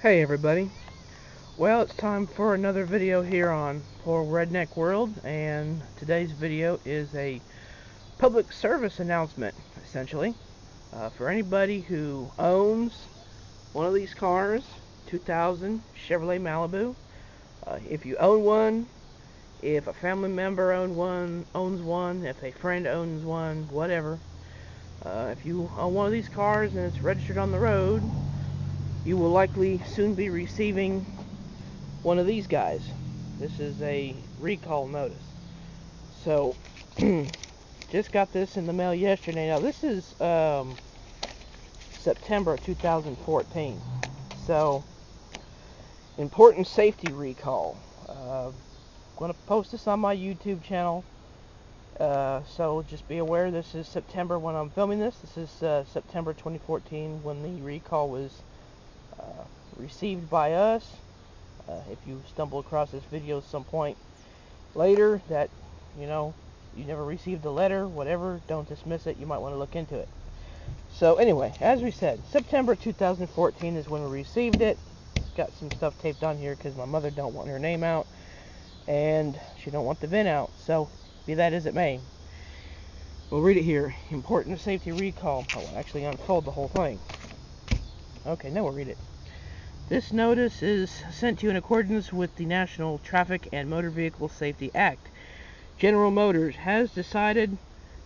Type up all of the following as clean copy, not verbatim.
Hey everybody, well it's time for another video here on Poor Redneck World, and today's video is a public service announcement essentially for anybody who owns one of these cars, 2000 Chevrolet Malibu. If you own one, if a family member owns one, if a friend owns one, whatever, if you own one of these cars and it's registered on the road, you will likely soon be receiving one of these guys. This is a recall notice. So, just got this in the mail yesterday. Now, this is September 2014. So, important safety recall. I'm going to post this on my YouTube channel. So, just be aware this is September when I'm filming this. This is September 2014 when the recall was received by us. If you stumble across this video at some point later that you never received a letter, whatever, don't dismiss it. You might want to look into it. So anyway, as we said, September 2014 is when we received it. Got some stuff taped on here because my mother don't want her name out and she don't want the VIN out. So be that as it may, we'll read it here. Important safety recall. I will actually unfold the whole thing. Okay, now we'll read it. This notice is sent to you in accordance with the National Traffic and Motor Vehicle Safety Act. General Motors has decided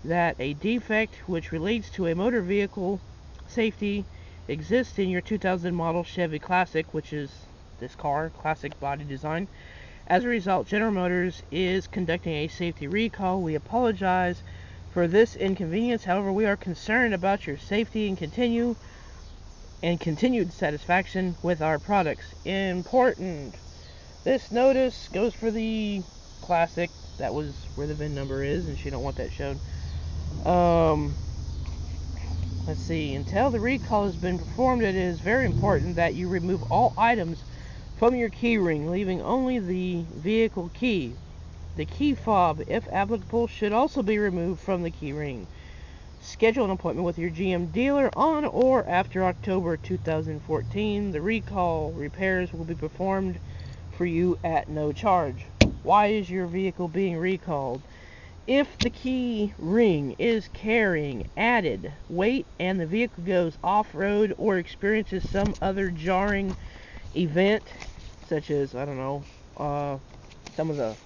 that a defect which relates to a motor vehicle safety exists in your 2000 model Chevy Classic, which is this car, classic body design. As a result, General Motors is conducting a safety recall. We apologize for this inconvenience. However, we are concerned about your safety and continued satisfaction with our products. Important. This notice goes for the Classic. That was where the VIN number is, and she don't want that shown. Let's see. Until the recall has been performed, it is very important that you remove all items from your key ring, leaving only the vehicle key. The key fob, if applicable, should also be removed from the key ring. Schedule an appointment with your GM dealer on or after October 2014. The recall repairs will be performed for you at no charge. Why is your vehicle being recalled? If the key ring is carrying added weight and the vehicle goes off-road or experiences some other jarring event, such as, I don't know, some of the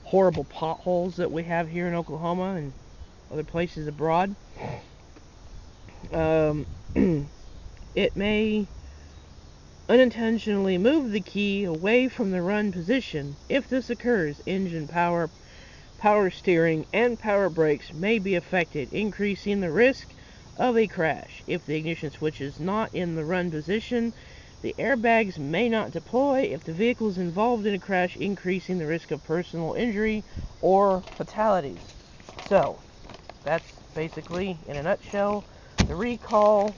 horrible potholes that we have here in Oklahoma and other places abroad, it may unintentionally move the key away from the run position. If this occurs, engine power, power steering, and power brakes may be affected, increasing the risk of a crash. If the ignition switch is not in the run position, the airbags may not deploy. If the vehicle is involved in a crash, increasing the risk of personal injury or fatalities. So, that's basically, in a nutshell, the recall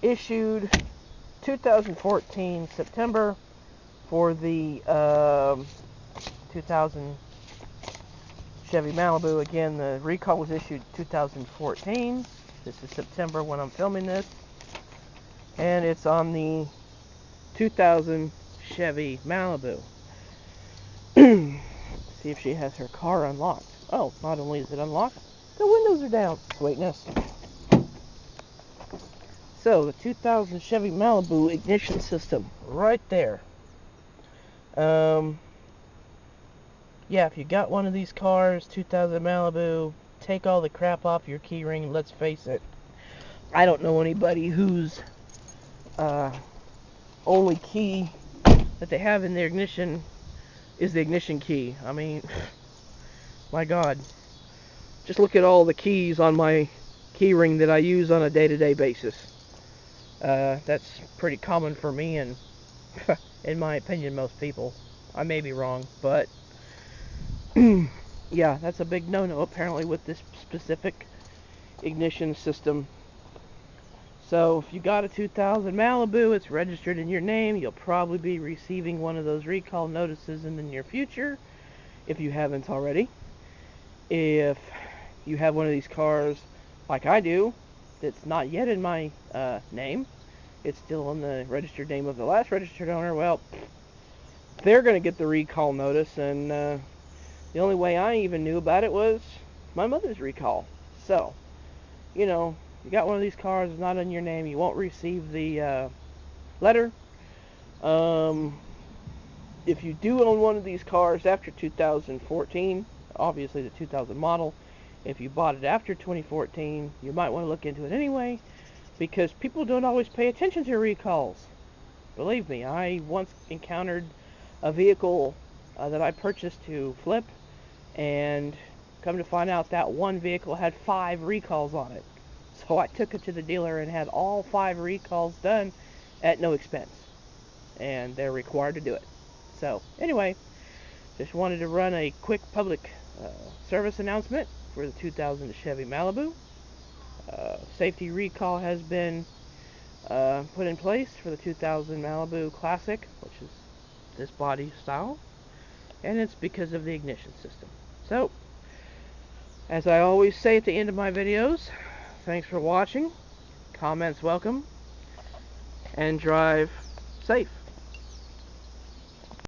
issued 2014 September for the 2000 Chevy Malibu. Again, the recall was issued 2014. This is September when I'm filming this. And it's on the 2000 Chevy Malibu. See if she has her car unlocked. Oh, not only is it unlocked, the windows are down. Sweetness. So, the 2000 Chevy Malibu ignition system, right there. Yeah, if you got one of these cars, 2000 Malibu, take all the crap off your key ring. Let's face it, I don't know anybody whose only key that they have in their ignition is the ignition key. I mean, my God. Just look at all the keys on my key ring that I use on a day-to-day basis. That's pretty common for me, and in my opinion, most people. I may be wrong, but yeah, that's a big no-no apparently with this specific ignition system. So if you got a 2000 Malibu, it's registered in your name, you'll probably be receiving one of those recall notices in the near future, if you haven't already. If you have one of these cars like I do that's not yet in my name, it's still in the registered name of the last registered owner, well, they're going to get the recall notice, and the only way I even knew about it was my mother's recall. So, you know, you got one of these cars, it's not in your name, you won't receive the letter. If you do own one of these cars after 2014, obviously the 2000 model, if you bought it after 2014, you might want to look into it anyway, because people don't always pay attention to recalls. Believe me, I once encountered a vehicle that I purchased to flip, and come to find out that one vehicle had 5 recalls on it. So I took it to the dealer and had all 5 recalls done at no expense, and they're required to do it. So anyway, just wanted to run a quick public service announcement for the 2000 Chevy Malibu. Safety recall has been put in place for the 2000 Malibu Classic, which is this body style, and it's because of the ignition system. So, as I always say at the end of my videos, thanks for watching, comments welcome, and drive safe.